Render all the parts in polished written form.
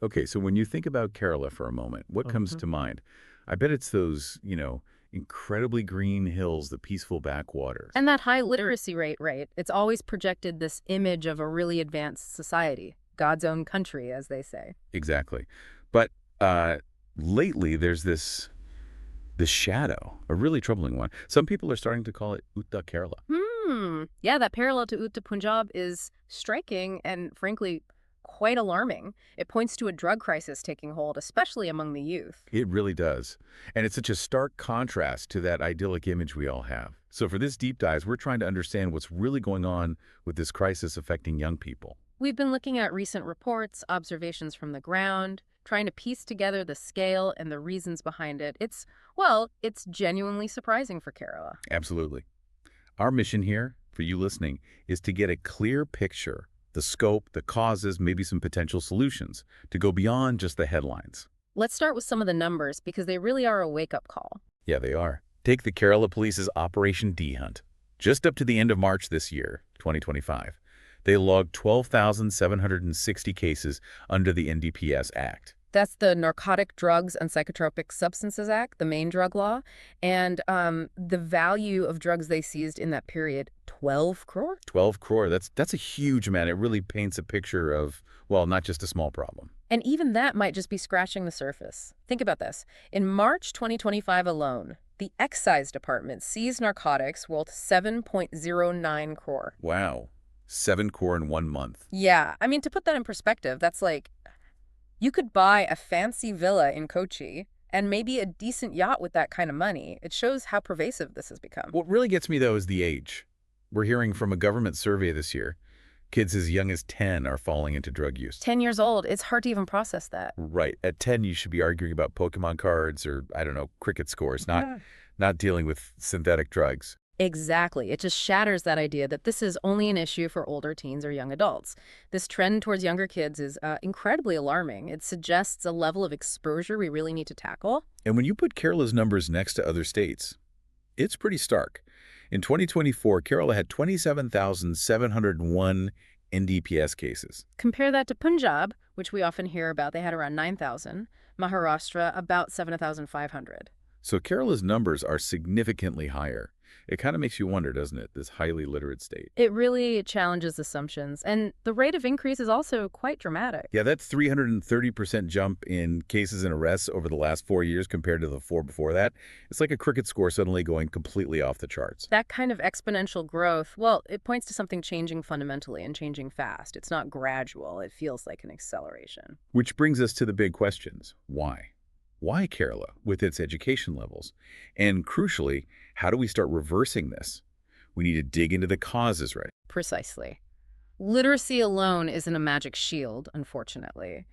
Okay, so when you think about Kerala for a moment, what comes Mhm. to mind? I bet it's those, incredibly green hills, the peaceful backwaters. And that high literacy rate, right? It's always projected this image of a really advanced society, God's own country, as they say. Exactly. But uh, lately, there's this shadow, a really troubling one. Some people are starting to call it Udta Kerala. Yeah, that parallel to Uttar Punjab is striking and, frankly, quite alarming. It points to a drug crisis taking hold, especially among the youth. It really does. And it's such a stark contrast to that idyllic image we all have. So for this deep dive, we're trying to understand what's really going on with this crisis affecting young people. We've been looking at recent reports, observations from the ground, trying to piece together the scale and the reasons behind it. It's genuinely surprising for Kerala. Absolutely. Our mission here, for you listening, is to get a clear picture, the scope, the causes, maybe some potential solutions, to go beyond just the headlines. Let's start with some of the numbers because they really are a wake-up call. Yeah, they are. Take the Kerala Police's Operation D Hunt. Just up to the end of March this year, 2025, they logged 12,760 cases under the NDPS Act. That's the Narcotic Drugs and Psychotropic Substances Act, the main drug law, and the value of drugs they seized in that period, 12 crore? 12 crore, that's a huge amount. It really paints a picture of, well, not just a small problem. And even that might just be scratching the surface. Think about this. In March 2025 alone, the excise department seized narcotics worth 7.09 crore. Wow. 7 crore in 1 month. Yeah, I mean, to put that in perspective, that's like you could buy a fancy villa in Kochi and maybe a decent yacht with that kind of money. It shows how pervasive this has become. What really gets me, though, is the age. We're hearing from a government survey this year. Kids as young as 10 are falling into drug use. 10 years old, it's hard to even process that. Right. At 10, you should be arguing about Pokemon cards or, I don't know, cricket scores, not dealing with synthetic drugs. Exactly. It just shatters that idea that this is only an issue for older teens or young adults. This trend towards younger kids is incredibly alarming. It suggests a level of exposure we really need to tackle. And when you put Kerala's numbers next to other states, it's pretty stark. In 2024, Kerala had 27,701 NDPS cases. Compare that to Punjab, which we often hear about. They had around 9,000. Maharashtra, about 7,500. So Kerala's numbers are significantly higher. It kind of makes you wonder, doesn't it, this highly literate state? It really challenges assumptions, and the rate of increase is also quite dramatic. Yeah, that 330% jump in cases and arrests over the last 4 years compared to the four before that, it's like a cricket score suddenly going completely off the charts. That kind of exponential growth, well, it points to something changing fundamentally and changing fast. It's not gradual. It feels like an acceleration. Which brings us to the big questions. Why? Why Kerala with its education levels? And crucially, how do we start reversing this? We need to dig into the causes, right? Precisely. Literacy alone isn't a magic shield, unfortunately.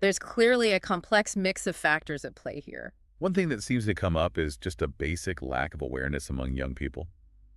There's clearly a complex mix of factors at play here. One thing that seems to come up is just a basic lack of awareness among young people,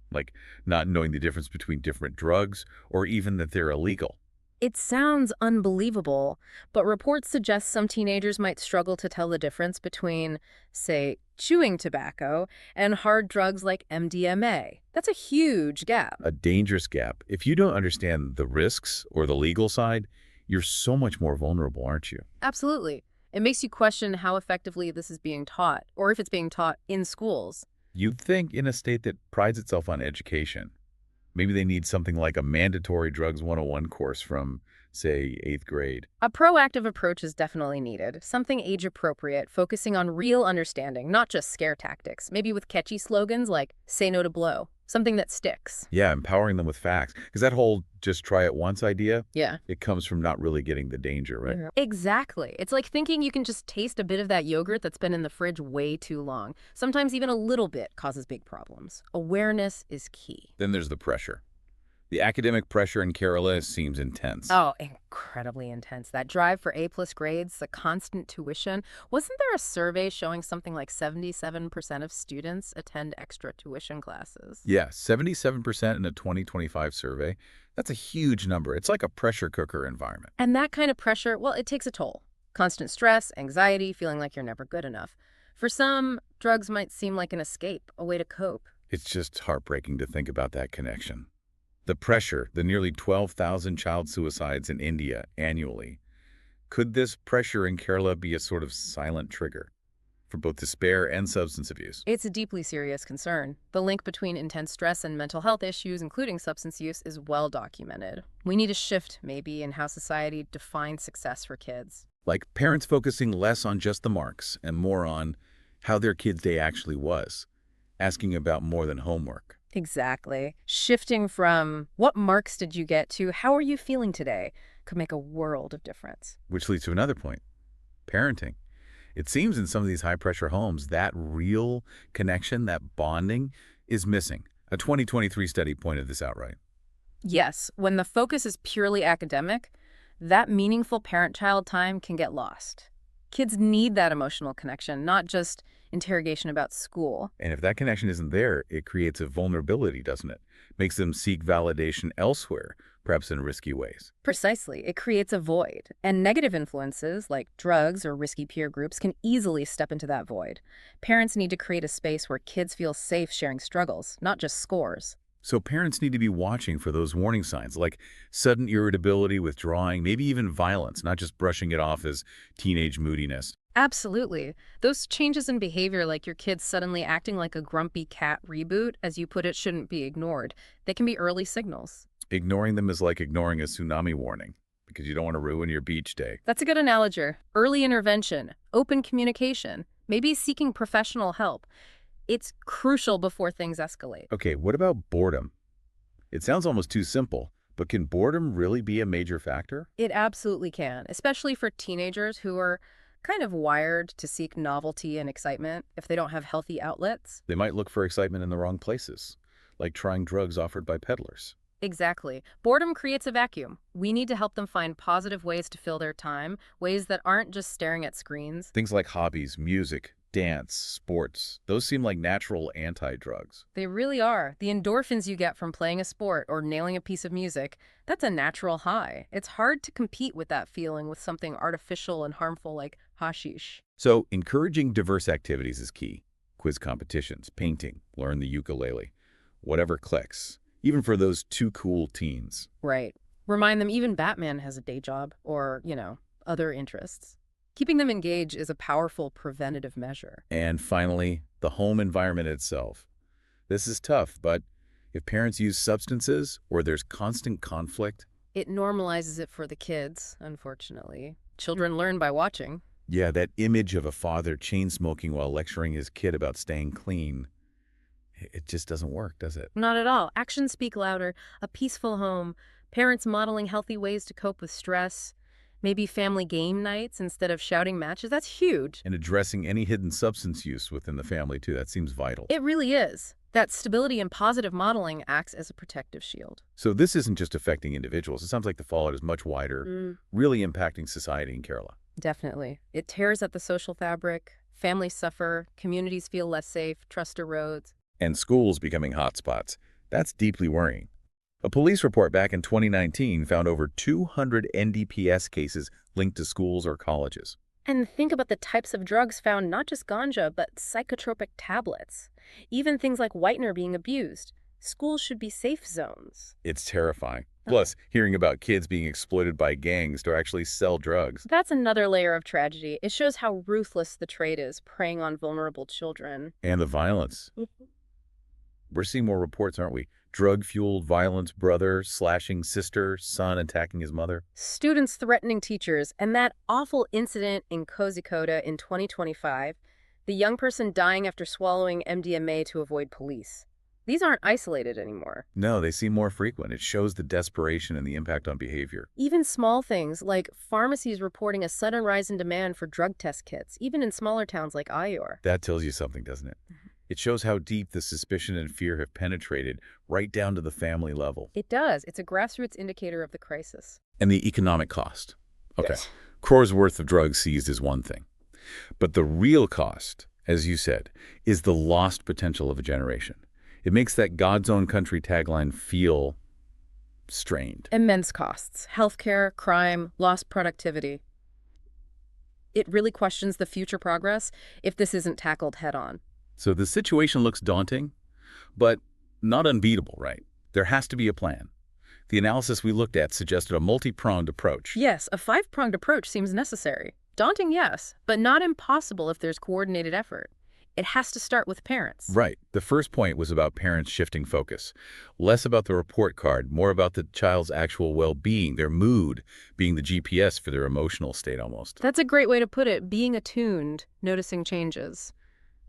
like not knowing the difference between different drugs or even that they're illegal. It sounds unbelievable, but reports suggest some teenagers might struggle to tell the difference between, say, chewing tobacco and hard drugs like MDMA. That's a huge gap. A dangerous gap. If you don't understand the risks or the legal side, you're so much more vulnerable, aren't you? Absolutely. It makes you question how effectively this is being taught, or if it's being taught in schools. You'd think in a state that prides itself on education, maybe they need something like a mandatory Drugs 101 course from, say, 8th grade. A proactive approach is definitely needed, something age-appropriate, focusing on real understanding, not just scare tactics, maybe with catchy slogans like, say no to blow, something that sticks. Yeah, empowering them with facts. Because that whole just try it once idea, Yeah. it comes from not really getting the danger, right? Yeah. Exactly. It's like thinking you can just taste a bit of that yogurt that's been in the fridge way too long. Sometimes even a little bit causes big problems. Awareness is key. Then there's the pressure. The academic pressure in Kerala seems intense. Oh, incredibly intense. That drive for A-plus grades, the constant tuition. Wasn't there a survey showing something like 77% of students attend extra tuition classes? Yeah, 77% in a 2025 survey. That's a huge number. It's like a pressure cooker environment. And that kind of pressure, well, it takes a toll. Constant stress, anxiety, feeling like you're never good enough. For some, drugs might seem like an escape, a way to cope. It's just heartbreaking to think about that connection. The pressure, the nearly 12,000 child suicides in India annually. Could this pressure in Kerala be a sort of silent trigger for both despair and substance abuse? It's a deeply serious concern. The link between intense stress and mental health issues, including substance use, is well documented. We need a shift, maybe, in how society defines success for kids. Like parents focusing less on just the marks and more on how their kid's day actually was, asking about more than homework. Exactly. Shifting from what marks did you get to how are you feeling today could make a world of difference. Which leads to another point, parenting. It seems in some of these high-pressure homes that real connection, that bonding, is missing. A 2023 study pointed this out, right? Yes, when the focus is purely academic, that meaningful parent-child time can get lost. Kids need that emotional connection, not just interrogation about school. And if that connection isn't there, it creates a vulnerability, doesn't it? Makes them seek validation elsewhere, perhaps in risky ways. Precisely. It creates a void. And negative influences, like drugs or risky peer groups, can easily step into that void. Parents need to create a space where kids feel safe sharing struggles, not just scores. So parents need to be watching for those warning signs, like sudden irritability, withdrawing, maybe even violence, not just brushing it off as teenage moodiness. Absolutely. Those changes in behavior, like your kids suddenly acting like a grumpy cat reboot, as you put it, shouldn't be ignored. They can be early signals. Ignoring them is like ignoring a tsunami warning, because you don't want to ruin your beach day. That's a good analogy. Early intervention, open communication, maybe seeking professional help. It's crucial before things escalate. Okay, what about boredom? It sounds almost too simple, but can boredom really be a major factor? It absolutely can, especially for teenagers who are kind of wired to seek novelty and excitement if they don't have healthy outlets. They might look for excitement in the wrong places, like trying drugs offered by peddlers. Exactly. Boredom creates a vacuum. We need to help them find positive ways to fill their time, ways that aren't just staring at screens. Things like hobbies, music, dance, sports, those seem like natural anti-drugs. They really are. The endorphins you get from playing a sport or nailing a piece of music, that's a natural high. It's hard to compete with that feeling with something artificial and harmful like hashish. So encouraging diverse activities is key. Quiz competitions, painting, learn the ukulele, whatever clicks, even for those too cool teens. Right. Remind them even Batman has a day job or, other interests. Keeping them engaged is a powerful preventative measure. And finally, the home environment itself. This is tough, but if parents use substances or there's constant conflict, it normalizes it for the kids, unfortunately. Children learn by watching. Yeah, that image of a father chain-smoking while lecturing his kid about staying clean, it just doesn't work, does it? Not at all. Actions speak louder. A peaceful home, parents modeling healthy ways to cope with stress, maybe family game nights instead of shouting matches. That's huge. And addressing any hidden substance use within the family, too. That seems vital. It really is. That stability and positive modeling acts as a protective shield. So this isn't just affecting individuals. It sounds like the fallout is much wider, really impacting society in Kerala. Definitely. It tears at the social fabric. Families suffer. Communities feel less safe. Trust erodes. And schools becoming hotspots. That's deeply worrying. A police report back in 2019 found over 200 NDPS cases linked to schools or colleges. And think about the types of drugs found, not just ganja, but psychotropic tablets. Even things like whitener being abused. Schools should be safe zones. It's terrifying. Plus, hearing about kids being exploited by gangs to actually sell drugs. That's another layer of tragedy. It shows how ruthless the trade is, preying on vulnerable children. And the violence. We're seeing more reports, aren't we? Drug-fueled violence, brother slashing sister, son attacking his mother. Students threatening teachers, and that awful incident in Kozhikode in 2025, the young person dying after swallowing MDMA to avoid police. These aren't isolated anymore. No, they seem more frequent. It shows the desperation and the impact on behavior. Even small things, like pharmacies reporting a sudden rise in demand for drug test kits, even in smaller towns like Ayur. That tells you something, doesn't it? It shows how deep the suspicion and fear have penetrated, right down to the family level. It does. It's a grassroots indicator of the crisis. And the economic cost. Okay, Yes. crores worth of drugs seized is one thing. But the real cost, as you said, is the lost potential of a generation. It makes that God's own country tagline feel strained. Immense costs. Healthcare, crime, lost productivity. It really questions the future progress if this isn't tackled head-on. So the situation looks daunting, but not unbeatable, right? There has to be a plan. The analysis we looked at suggested a multi-pronged approach. Yes, a five-pronged approach seems necessary. Daunting, yes, but not impossible if there's coordinated effort. It has to start with parents. Right. The first point was about parents shifting focus. Less about the report card, more about the child's actual well-being, their mood being the GPS for their emotional state almost. That's a great way to put it, being attuned, noticing changes,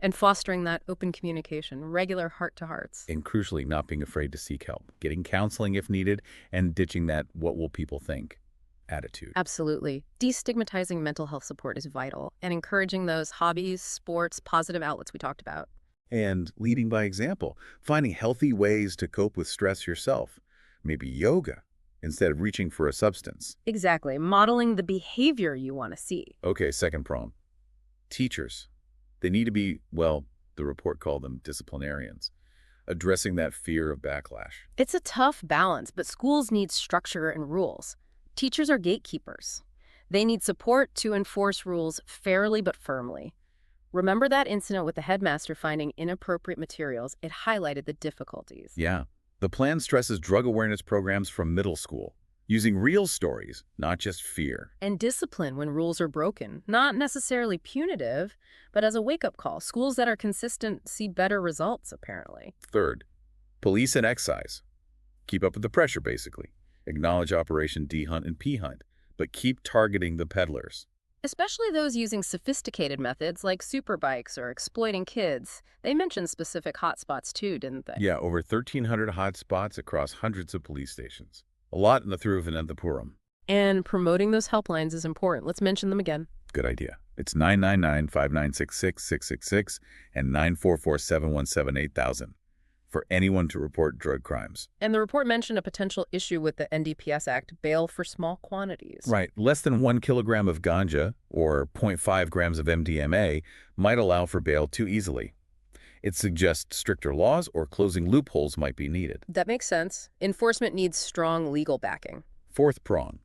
and fostering that open communication, regular heart-to-hearts. And crucially, not being afraid to seek help, getting counseling if needed, and ditching that "what will people think" attitude. Absolutely. Destigmatizing mental health support is vital, and encouraging those hobbies, sports, positive outlets we talked about. And leading by example, finding healthy ways to cope with stress yourself. Maybe yoga, instead of reaching for a substance. Exactly. Modeling the behavior you want to see. Okay, second prong. Teachers. They need to be, well, the report called them disciplinarians, addressing that fear of backlash. It's a tough balance, but schools need structure and rules. Teachers are gatekeepers. They need support to enforce rules fairly but firmly. Remember that incident with the headmaster finding inappropriate materials? It highlighted the difficulties. Yeah. The plan stresses drug awareness programs from middle school, using real stories, not just fear. And discipline when rules are broken. Not necessarily punitive, but as a wake-up call. Schools that are consistent see better results, apparently. Third, police and excise. Keep up with the pressure, basically. Acknowledge Operation D Hunt and P Hunt, but keep targeting the peddlers. Especially those using sophisticated methods like superbikes or exploiting kids. They mentioned specific hotspots too, didn't they? Yeah, over 1,300 hotspots across hundreds of police stations. A lot in the Thiruvananthapuram. And promoting those helplines is important. Let's mention them again. Good idea. It's 999-5966-666 and 944-717-8000 for anyone to report drug crimes. And the report mentioned a potential issue with the NDPS Act, bail for small quantities. Right. Less than 1 kilogram of ganja or 0.5 grams of MDMA might allow for bail too easily. It suggests stricter laws or closing loopholes might be needed. That makes sense. Enforcement needs strong legal backing. Fourth prong,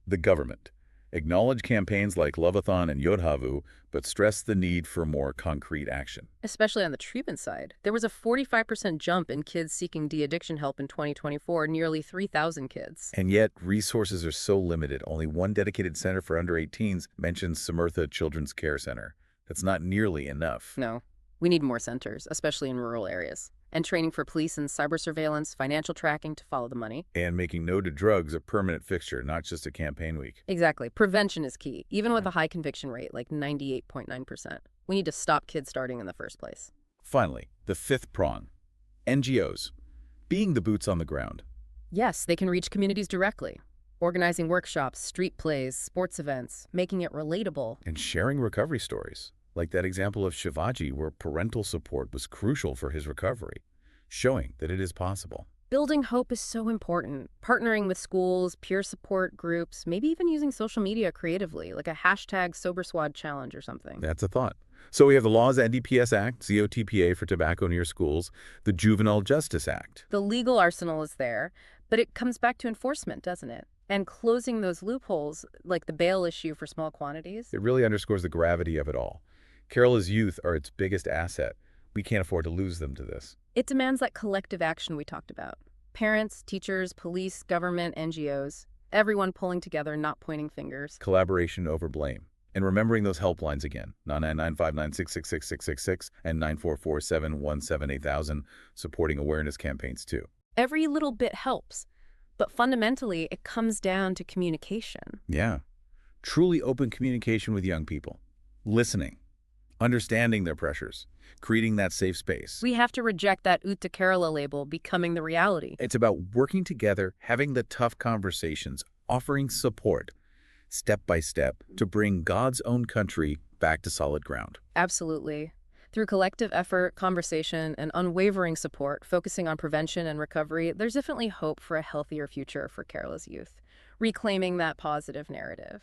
the government. Acknowledge campaigns like Love-a-Thon and Yodhavu, but stress the need for more concrete action. Especially on the treatment side. There was a 45% jump in kids seeking de-addiction help in 2024, nearly 3,000 kids. And yet, resources are so limited. Only one dedicated center for under 18s mentions Samartha Children's Care Center. That's not nearly enough. No. We need more centers, especially in rural areas. And training for police and cyber surveillance, financial tracking to follow the money. And making no to drugs a permanent fixture, not just a campaign week. Exactly. Prevention is key, even with a high conviction rate, like 98.9%. We need to stop kids starting in the first place. Finally, the fifth prong, NGOs, being the boots on the ground. Yes, they can reach communities directly. Organizing workshops, street plays, sports events, making it relatable. And sharing recovery stories. Like that example of Shivaji where parental support was crucial for his recovery, showing that it is possible. Building hope is so important. Partnering with schools, peer support groups, maybe even using social media creatively, like a hashtag SoberSquad challenge or something. That's a thought. So we have the Laws NDPS Act, ZOTPA for tobacco near schools, the Juvenile Justice Act. The legal arsenal is there, but it comes back to enforcement, doesn't it? And closing those loopholes, like the bail issue for small quantities. It really underscores the gravity of it all. Kerala's youth are its biggest asset. We can't afford to lose them to this. It demands that collective action we talked about. Parents, teachers, police, government, NGOs, everyone pulling together, not pointing fingers. Collaboration over blame. And remembering those helplines again, 999-596-666-666 and 944-717-8000, supporting awareness campaigns too. Every little bit helps, but fundamentally it comes down to communication. Yeah. Truly open communication with young people. Listening. Understanding their pressures, creating that safe space. We have to reject that Udta Kerala label becoming the reality. It's about working together, having the tough conversations, offering support, step by step, to bring God's own country back to solid ground. Absolutely. Through collective effort, conversation, and unwavering support, focusing on prevention and recovery, there's definitely hope for a healthier future for Kerala's youth, reclaiming that positive narrative.